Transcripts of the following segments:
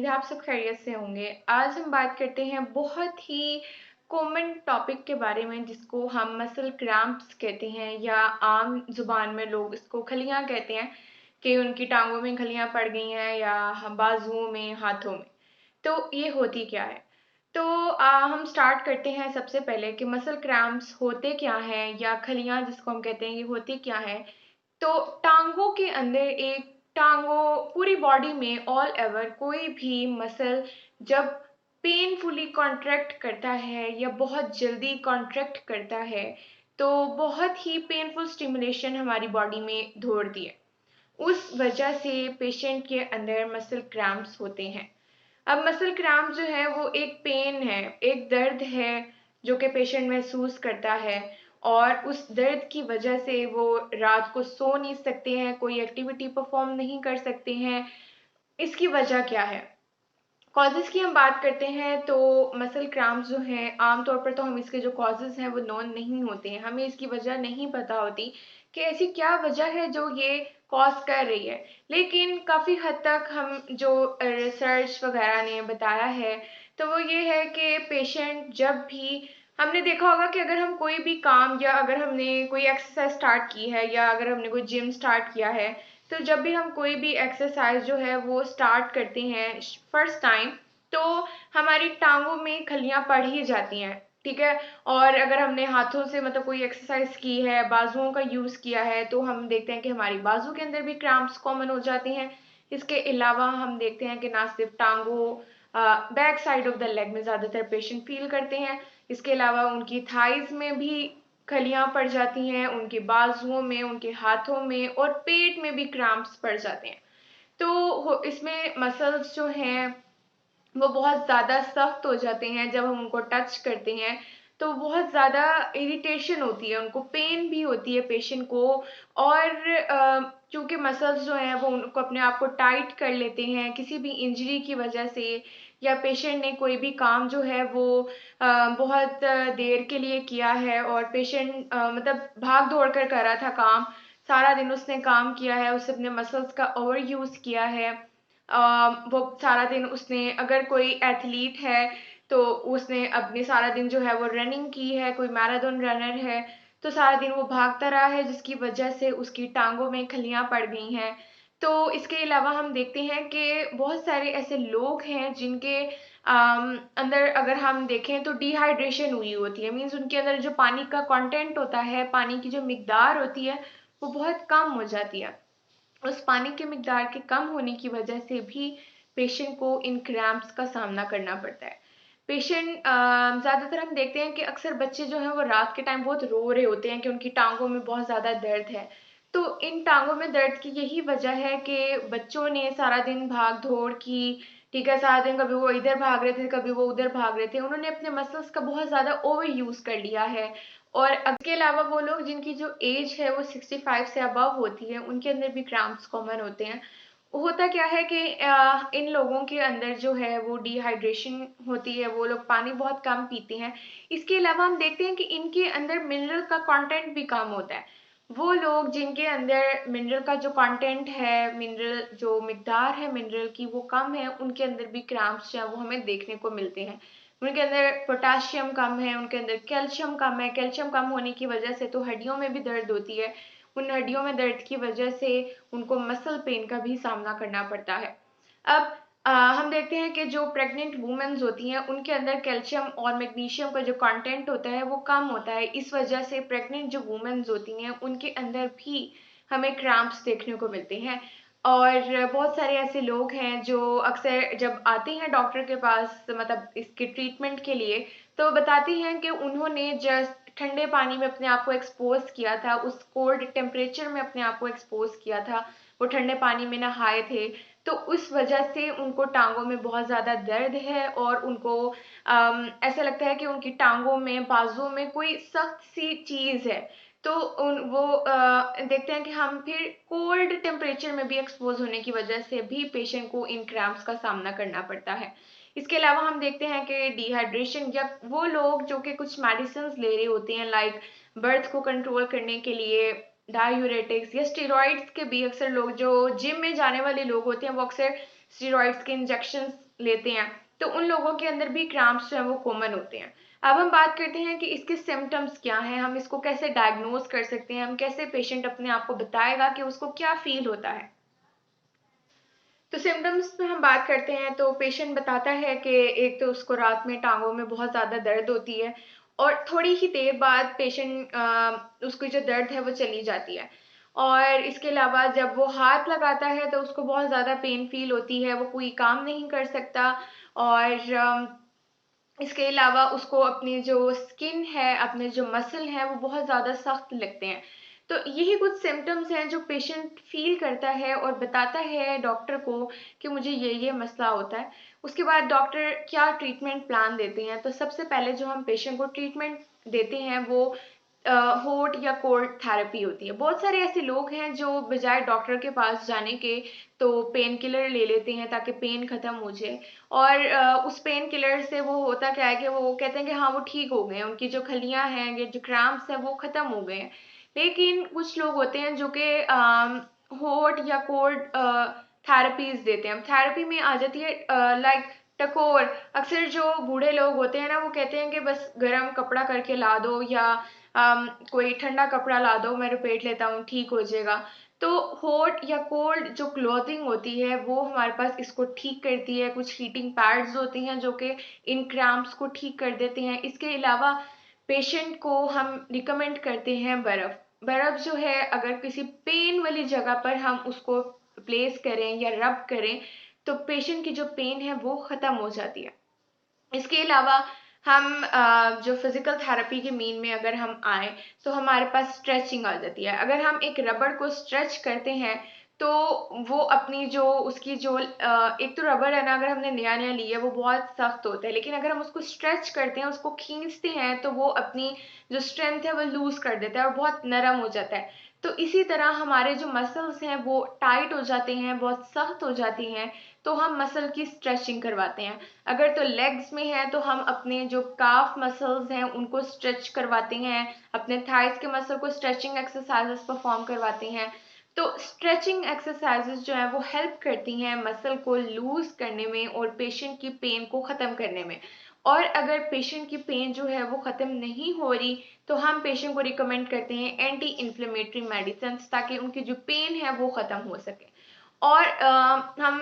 आप सब खैरियत से होंगे। आज हम बात करते हैं बहुत ही कॉमन टॉपिक के बारे में जिसको हम मसल क्रैम्प्स कहते हैं या आम जुबान में लोग इसको खलियां कहते हैं कि उनकी टांगों में खलियां पड़ गई हैं या बाजुओं में, हाथों में। तो ये होती क्या है? तो हम स्टार्ट करते हैं सबसे पहले कि मसल क्रैम्प्स होते क्या हैं या खलियां जिसको हम कहते हैं ये होती क्या है। तो टांगों के अंदर एक टांगों पूरी बॉडी में ऑल एवर कोई भी मसल जब पेनफुली कॉन्ट्रैक्ट करता है या बहुत जल्दी कॉन्ट्रैक्ट करता है तो बहुत ही पेनफुल स्टिमुलेशन हमारी बॉडी में दौड़ती है। उस वजह से पेशेंट के अंदर मसल क्रैम्प्स होते हैं। अब मसल क्रैम्प जो है वो एक पेन है, एक दर्द है जो कि पेशेंट महसूस करता है और उस दर्द की वजह से वो रात को सो नहीं सकते हैं, कोई एक्टिविटी परफॉर्म नहीं कर सकते हैं। इसकी वजह क्या है? कॉजेज़ की हम बात करते हैं तो मसल क्रैम्प्स जो हैं आमतौर पर तो हम इसके जो कॉजेज़ हैं वो नोन नहीं होते हैं, हमें इसकी वजह नहीं पता होती कि ऐसी क्या वजह है जो ये कॉज कर रही है। लेकिन काफ़ी हद तक हम जो रिसर्च वगैरह ने बताया है तो वो ये है कि पेशेंट जब भी हमने देखा होगा कि अगर हम कोई भी काम या अगर हमने कोई एक्सरसाइज स्टार्ट की है या अगर हमने कोई जिम स्टार्ट किया है तो जब भी हम कोई भी एक्सरसाइज जो है वो स्टार्ट करते हैं फर्स्ट टाइम तो हमारी टांगों में खलियां पड़ ही जाती हैं, ठीक है। और अगर हमने हाथों से मतलब कोई एक्सरसाइज की है, बाजुओं का यूज किया है तो हम देखते हैं कि हमारी बाजू के अंदर भी क्रैम्प्स कॉमन हो जाते हैं। इसके अलावा हम देखते हैं कि ना सिर्फ टांगों back side of the leg में ज्यादातर पेशेंट फील करते हैं, इसके अलावा उनकी थाइज में भी खलियां पड़ जाती हैं, उनके बाजुओं में, उनके हाथों में और पेट में भी क्रैम्प्स पड़ जाते हैं। तो इसमें मसल्स जो हैं वो बहुत ज़्यादा सख्त हो जाते हैं जब हम उनको टच करते हैं तो बहुत ज़्यादा इरिटेशन होती है, उनको पेन भी होती है पेशेंट को। और क्योंकि मसल्स जो हैं वो उनको अपने आप को टाइट कर लेते हैं किसी भी इंजरी की वजह से या पेशेंट ने कोई भी काम जो है वो बहुत देर के लिए किया है और पेशेंट मतलब भाग दौड़ कर रहा था काम, सारा दिन उसने काम किया है, उसने अपने मसल्स का ओवर यूज़ किया है। वो सारा दिन उसने अगर कोई एथलीट है तो उसने अपने सारा दिन जो है वो रनिंग की है, कोई मैराथन रनर है तो सारा दिन वो भागता रहा है जिसकी वजह से उसकी टांगों में खलियां पड़ गई हैं। तो इसके अलावा हम देखते हैं कि बहुत सारे ऐसे लोग हैं जिनके अंदर अगर हम देखें तो डिहाइड्रेशन हुई होती है, मीन्स उनके अंदर जो पानी का कंटेंट होता है, पानी की जो मिकदार होती है वो बहुत कम हो जाती है। उस पानी के मिकदार के कम होने की वजह से भी पेशेंट को इन क्रैम्प्स का सामना करना पड़ता है। पेशेंट ज़्यादातर हम देखते हैं कि अक्सर बच्चे जो हैं वो रात के टाइम बहुत रो रहे होते हैं कि उनकी टांगों में बहुत ज़्यादा दर्द है। तो इन टांगों में दर्द की यही वजह है कि बच्चों ने सारा दिन भाग दौड़ की, ठीक है, सारा दिन कभी वो इधर भाग रहे थे कभी वो उधर भाग रहे थे, उन्होंने अपने मसल्स का बहुत ज़्यादा ओवर यूज़ कर लिया है। और इसके अलावा वो लोग जिनकी जो एज है वो 65 से अबव होती है उनके अंदर भी क्रैम्प्स कॉमन होते हैं। होता क्या है कि इन लोगों के अंदर जो है वो डिहाइड्रेशन होती है, वो लोग पानी बहुत कम पीते हैं। इसके अलावा हम देखते हैं कि इनके अंदर मिनरल का कंटेंट भी कम होता है। वो लोग जिनके अंदर मिनरल का जो कंटेंट है, मिनरल जो मिकदार है मिनरल की वो कम है, उनके अंदर भी क्रैम्प्स जो है वो हमें देखने को मिलते हैं। उनके अंदर पोटाशियम कम है, उनके अंदर कैल्शियम कम है, कैल्शियम कम होने की वजह से तो हड्डियों में भी दर्द होती है, उन हड्डियों में दर्द की वजह से उनको मसल पेन का भी सामना करना पड़ता है। अब हम देखते हैं कि जो प्रेग्नेंट वुमेन्स होती हैं उनके अंदर कैल्शियम और मैग्नीशियम का जो कंटेंट होता है वो कम होता है, इस वजह से प्रेग्नेंट जो वुमेन्स होती हैं उनके अंदर भी हमें क्रैम्प्स देखने को मिलते हैं। और बहुत सारे ऐसे लोग हैं जो अक्सर जब आते हैं डॉक्टर के पास मतलब इसके ट्रीटमेंट के लिए तो बताती हैं कि उन्होंने जस्ट ठंडे पानी में अपने आप को एक्सपोज किया था, उस कोल्ड टेम्परेचर में अपने आप को एक्सपोज किया था, वो ठंडे पानी में नहाए थे तो उस वजह से उनको टांगों में बहुत ज़्यादा दर्द है और उनको ऐसा लगता है कि उनकी टांगों में, बाजुओं में कोई सख्त सी चीज़ है। तो वो देखते हैं कि हम फिर कोल्ड टेम्परेचर में भी एक्सपोज होने की वजह से भी पेशेंट को इन क्रैम्प्स का सामना करना पड़ता है। इसके अलावा हम देखते हैं कि डिहाइड्रेशन या वो लोग जो कि कुछ मेडिसिन ले रहे होते हैं लाइक बर्थ को कंट्रोल करने के लिए डायूरेटिक्स या स्टेरॉइड्स के भी, अक्सर लोग जो जिम में जाने वाले लोग होते हैं वो अक्सर स्टेरॉइड्स के इंजेक्शन लेते हैं तो उन लोगों के अंदर भी क्रैम्प्स जो है वो कॉमन होते हैं। अब हम बात करते हैं कि इसके सिम्टम्स क्या हैं, हम इसको कैसे डायग्नोज कर सकते हैं, हम कैसे पेशेंट अपने आप को बताएगा कि उसको क्या फील होता है। तो सिम्टम्स में हम बात करते हैं तो पेशेंट बताता है कि एक तो उसको रात में टांगों में बहुत ज़्यादा दर्द होती है और थोड़ी ही देर बाद पेशेंट उसकी जो दर्द है वो चली जाती है। और इसके अलावा जब वो हाथ लगाता है तो उसको बहुत ज़्यादा पेन फील होती है, वो कोई काम नहीं कर सकता। और इसके अलावा उसको अपनी जो स्किन है, अपने जो मसल हैं वो बहुत ज़्यादा सख्त लगते हैं। तो यही कुछ सिम्टम्स हैं जो पेशेंट फील करता है और बताता है डॉक्टर को कि मुझे ये मसला होता है। उसके बाद डॉक्टर क्या ट्रीटमेंट प्लान देते हैं, तो सबसे पहले जो हम पेशेंट को ट्रीटमेंट देते हैं वो हॉट या कोल्ड थेरेपी होती है। बहुत सारे ऐसे लोग हैं जो बजाय डॉक्टर के पास जाने के तो पेन किलर ले लेते हैं ताकि पेन खत्म हो जाए। और उस पेन किलर से वो होता क्या है कि वो कहते हैं कि हाँ वो ठीक हो गए हैं, उनकी जो खलियां हैं, ये जो क्रैम्प्स हैं वो खत्म हो गए हैं। लेकिन कुछ लोग होते हैं जो कि हॉट या कोल्ड थेरेपीज देते हैं। थेरेपी में आ जाती है लाइक टकोर। अक्सर जो बूढ़े लोग होते हैं ना वो कहते हैं कि बस गर्म कपड़ा करके ला दो या कोई ठंडा कपड़ा ला दो, मैं लपेट लेता हूँ ठीक हो जाएगा। तो हॉट या कोल्ड जो क्लॉथिंग होती है वो हमारे पास इसको ठीक करती है। कुछ हीटिंग पैड्स होती हैं जो कि इन क्रैम्प्स को ठीक कर देते हैं। इसके अलावा पेशेंट को हम रिकमेंड करते हैं बर्फ। बर्फ जो है अगर किसी पेन वाली जगह पर हम उसको प्लेस करें या रब करें तो पेशेंट की जो पेन है वो खत्म हो जाती है। इसके अलावा हम जो फिजिकल थेरेपी के मीन में अगर हम आए तो हमारे पास स्ट्रेचिंग आ जाती है। अगर हम एक रबड़ को स्ट्रेच करते हैं तो वो अपनी जो उसकी जो एक तो रबड़ है ना, अगर हमने नया नया लिया है वो बहुत सख्त होता है, लेकिन अगर हम उसको स्ट्रेच करते हैं, उसको खींचते हैं तो वो अपनी जो स्ट्रेंथ है वो लूज कर देता है और बहुत नरम हो जाता है। तो इसी तरह हमारे जो मसल्स हैं वो टाइट हो जाते हैं, बहुत सख्त हो जाती हैं, तो हम मसल की स्ट्रेचिंग करवाते हैं। अगर तो लेग्स में है तो हम अपने जो काफ मसल्स हैं उनको स्ट्रेच करवाते हैं, अपने थाइस के मसल को स्ट्रेचिंग एक्सरसाइजेस परफॉर्म करवाते हैं। तो स्ट्रेचिंग एक्सरसाइजेस जो है वो हेल्प करती हैं मसल को लूज करने में और पेशेंट की पेन को ख़त्म करने में। और अगर पेशेंट की पेन जो है वो ख़त्म नहीं हो रही तो हम पेशेंट को रिकमेंड करते हैं एंटी इन्फ्लेमेटरी मेडिसिन, ताकि उनकी जो पेन है वो ख़त्म हो सके। और हम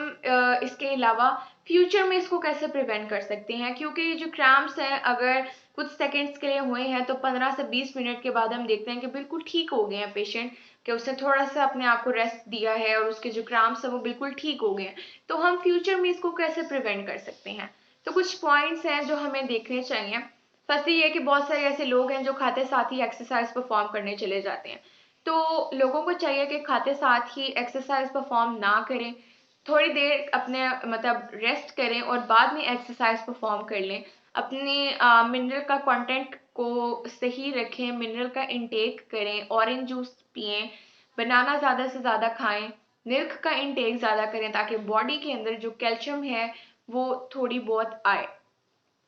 इसके अलावा फ्यूचर में इसको कैसे प्रिवेंट कर सकते हैं, क्योंकि ये जो क्रैम्प्स हैं अगर कुछ सेकंड्स के लिए हुए हैं तो 15 से 20 मिनट के बाद हम देखते हैं कि बिल्कुल ठीक हो गए हैं पेशेंट, कि उसने थोड़ा सा अपने आप को रेस्ट दिया है और उसके जो क्रैम्प्स हैं वो बिल्कुल ठीक हो गए हैं। तो हम फ्यूचर में इसको कैसे प्रिवेंट कर सकते हैं, तो कुछ पॉइंट्स हैं जो हमें देखने चाहिए। फर्स्ट ये है कि बहुत सारे ऐसे लोग हैं जो खाते साथ ही एक्सरसाइज परफॉर्म करने चले जाते हैं। तो लोगों को चाहिए कि खाते साथ ही एक्सरसाइज परफॉर्म ना करें, थोड़ी देर अपने मतलब रेस्ट करें और बाद में एक्सरसाइज परफॉर्म कर लें। अपने मिनरल का कंटेंट को सही रखें, मिनरल का इंटेक करें, ऑरेंज जूस पिएं, बनाना ज़्यादा से ज़्यादा खाएं, मिल्क का इंटेक ज़्यादा करें ताकि बॉडी के अंदर जो कैल्शियम है वो थोड़ी बहुत आए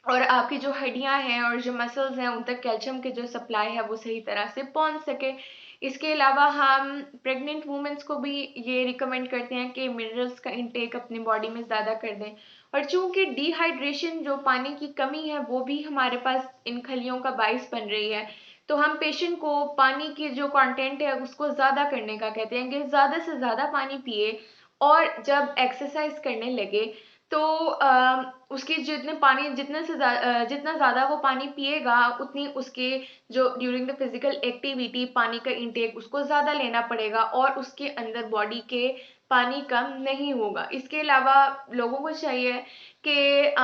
और आपकी जो हड्डियां हैं और जो मसल्स हैं उन तक कैल्शियम की जो सप्लाई है वो सही तरह से पहुंच सके। इसके अलावा हम प्रेग्नेंट वुमेन्स को भी ये रिकमेंड करते हैं कि मिनरल्स का इंटेक अपनी बॉडी में ज़्यादा कर दें। और चूंकि डिहाइड्रेशन जो पानी की कमी है वो भी हमारे पास इन खलियों का बाइस बन रही है, तो हम पेशेंट को पानी की जो कंटेंट है उसको ज़्यादा करने का कहते हैं कि ज़्यादा से ज़्यादा पानी पिए। और जब एक्सरसाइज करने लगे तो उसकी जितने पानी जितना ज़्यादा वो पानी पिएगा उतनी उसके जो ड्यूरिंग द फिजिकल एक्टिविटी पानी का इंटेक उसको ज़्यादा लेना पड़ेगा और उसके अंदर बॉडी के पानी कम नहीं होगा। इसके अलावा लोगों को चाहिए कि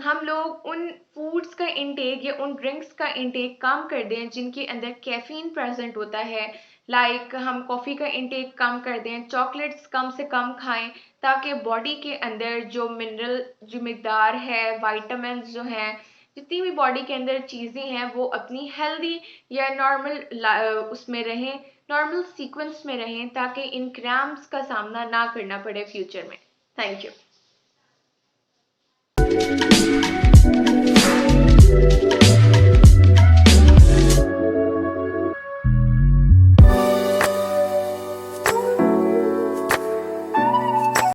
हम लोग उन फूड्स का इंटेक या उन ड्रिंक्स का इंटेक कम कर दें जिनके अंदर कैफीन प्रेजेंट होता है। लाइक हम कॉफ़ी का इंटेक कम कर दें, चॉकलेट्स कम से कम खाएं, ताकि बॉडी के अंदर जो मिनरल जो मिकदार है, वाइटामिन जो हैं, जितनी भी बॉडी के अंदर चीज़ें हैं वो अपनी हेल्दी या नॉर्मल उसमें रहें, नॉर्मल सीक्वेंस में रहें, ताकि इन क्रैम्प्स का सामना ना करना पड़े फ्यूचर में। Thank you.